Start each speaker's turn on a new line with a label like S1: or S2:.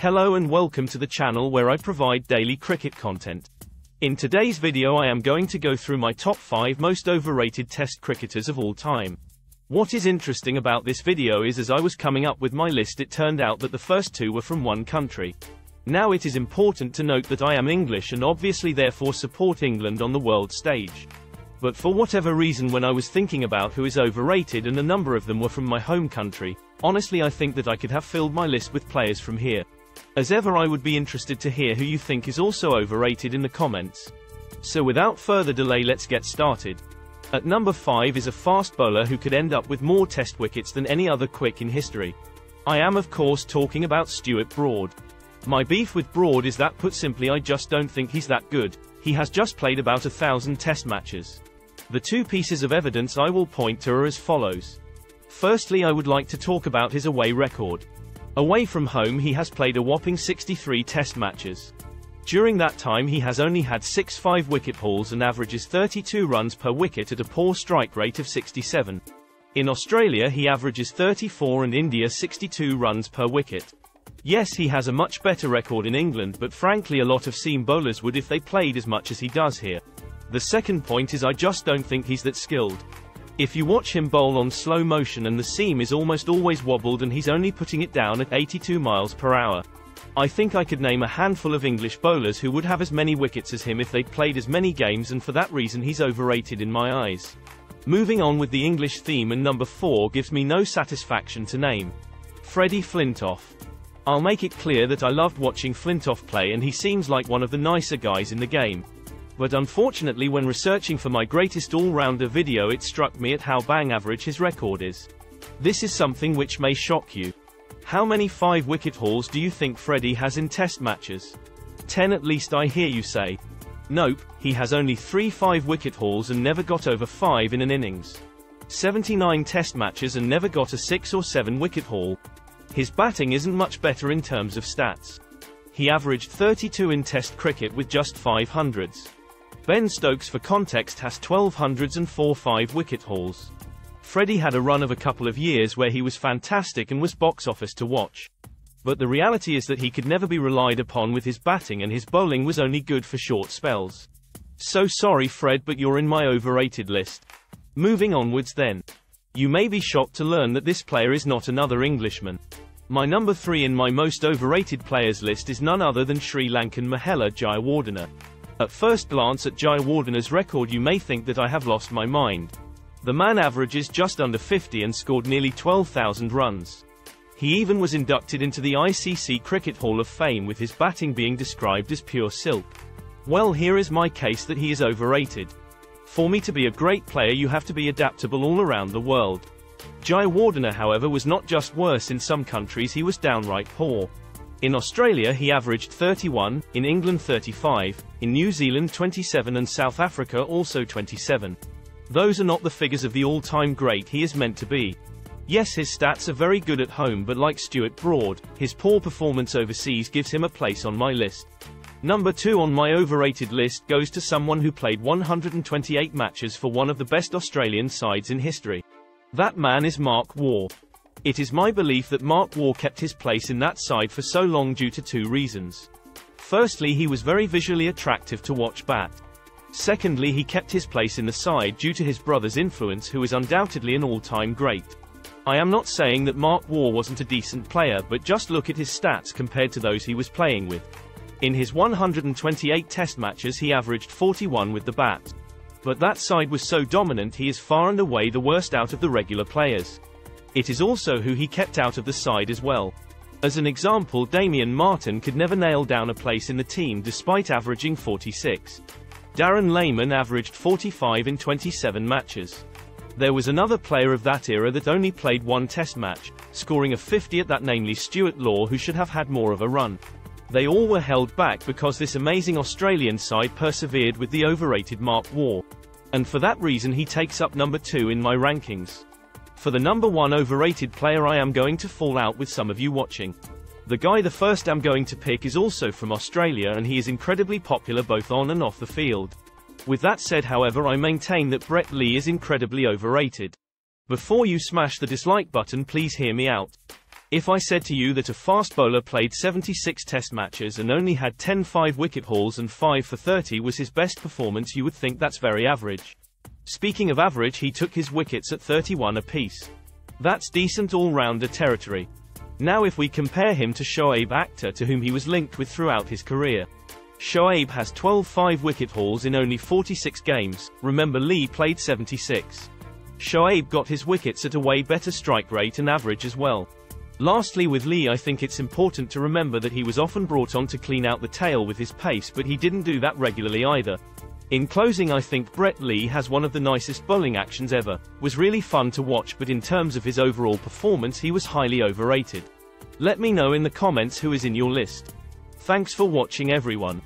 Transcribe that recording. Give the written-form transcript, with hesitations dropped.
S1: Hello and welcome to the channel where I provide daily cricket content. In today's video I am going to go through my top 5 most overrated test cricketers of all time. What is interesting about this video is as I was coming up with my list it turned out that the first 2 were from one country. Now it is important to note that I am English and obviously therefore support England on the world stage. But for whatever reason when I was thinking about who is overrated and a number of them were from my home country, honestly I think that I could have filled my list with players from here. As ever I would be interested to hear who you think is also overrated in the comments. So without further delay let's get started. At number 5 is a fast bowler who could end up with more test wickets than any other quick in history. I am of course talking about Stuart Broad. My beef with Broad is that put simply I just don't think he's that good. He has just played about 1,000 test matches. The 2 pieces of evidence I will point to are as follows. Firstly I would like to talk about his away record. Away from home he has played a whopping 63 test matches. During that time he has only had 6 5-wicket hauls and averages 32 runs per wicket at a poor strike rate of 67. In Australia he averages 34 and India 62 runs per wicket. Yes, he has a much better record in England, but frankly a lot of seam bowlers would if they played as much as he does here. The second point is I just don't think he's that skilled. If you watch him bowl on slow motion and the seam is almost always wobbled and he's only putting it down at 82 miles per hour. I think I could name a handful of English bowlers who would have as many wickets as him if they'd played as many games, and for that reason he's overrated in my eyes. Moving on with the English theme, and number 4 gives me no satisfaction to name. Freddie Flintoff. I'll make it clear that I loved watching Flintoff play and he seems like one of the nicer guys in the game. But unfortunately when researching for my greatest all-rounder video it struck me at how bang average his record is. This is something which may shock you. How many 5-wicket hauls do you think Freddie has in test matches? 10 at least, I hear you say. Nope, he has only 3 5-wicket hauls and never got over 5 in an innings. 79 test matches and never got a 6 or 7-wicket haul. His batting isn't much better in terms of stats. He averaged 32 in test cricket with just 5 hundreds. Ben Stokes for context has 12 hundreds and 4 5-wicket hauls. Freddie had a run of a couple of years where he was fantastic and was box office to watch. But the reality is that he could never be relied upon with his batting and his bowling was only good for short spells. So sorry Fred, but you're in my overrated list. Moving onwards then. You may be shocked to learn that this player is not another Englishman. My number 3 in my most overrated players list is none other than Sri Lankan Mahela Jayawardene. At first glance at Jayawardene's record you may think that I have lost my mind. The man averages just under 50 and scored nearly 12,000 runs. He even was inducted into the ICC Cricket Hall of Fame with his batting being described as pure silk. Well, here is my case that he is overrated. For me to be a great player you have to be adaptable all around the world. Jayawardene however was not just worse, in some countries he was downright poor. In Australia he averaged 31, in England 35, in New Zealand 27 and South Africa also 27. Those are not the figures of the all-time great he is meant to be. Yes, his stats are very good at home, but like Stuart Broad, his poor performance overseas gives him a place on my list. Number 2 on my overrated list goes to someone who played 128 matches for one of the best Australian sides in history. That man is Mark Waugh. It is my belief that Mark Waugh kept his place in that side for so long due to 2 reasons. Firstly, he was very visually attractive to watch bat. Secondly, he kept his place in the side due to his brother's influence, who is undoubtedly an all-time great. I am not saying that Mark Waugh wasn't a decent player, but just look at his stats compared to those he was playing with. In his 128 test matches he averaged 41 with the bat. But that side was so dominant he is far and away the worst out of the regular players. It is also who he kept out of the side as well. As an example, Damien Martyn could never nail down a place in the team despite averaging 46. Darren Lehmann averaged 45 in 27 matches. There was another player of that era that only played 1 test match, scoring a 50 at that, namely Stuart Law, who should have had more of a run. They all were held back because this amazing Australian side persevered with the overrated Mark Waugh. And for that reason he takes up number 2 in my rankings. For the number 1 overrated player I am going to fall out with some of you watching. The guy the first I'm going to pick is also from Australia and he is incredibly popular both on and off the field. With that said however, I maintain that Brett Lee is incredibly overrated. Before you smash the dislike button, please hear me out. If I said to you that a fast bowler played 76 test matches and only had 10 5-wicket hauls and 5 for 30 was his best performance, you would think that's very average. Speaking of average, he took his wickets at 31 apiece. That's decent all-rounder territory. Now if we compare him to Shoaib Akhtar, to whom he was linked with throughout his career. Shoaib has 12 5-wicket hauls in only 46 games, remember Lee played 76. Shoaib got his wickets at a way better strike rate and average as well. Lastly, with Lee, I think it's important to remember that he was often brought on to clean out the tail with his pace, but he didn't do that regularly either. In closing, I think Brett Lee has one of the nicest bowling actions ever, was really fun to watch, but in terms of his overall performance he was highly overrated. Let me know in the comments who is in your list. Thanks for watching everyone.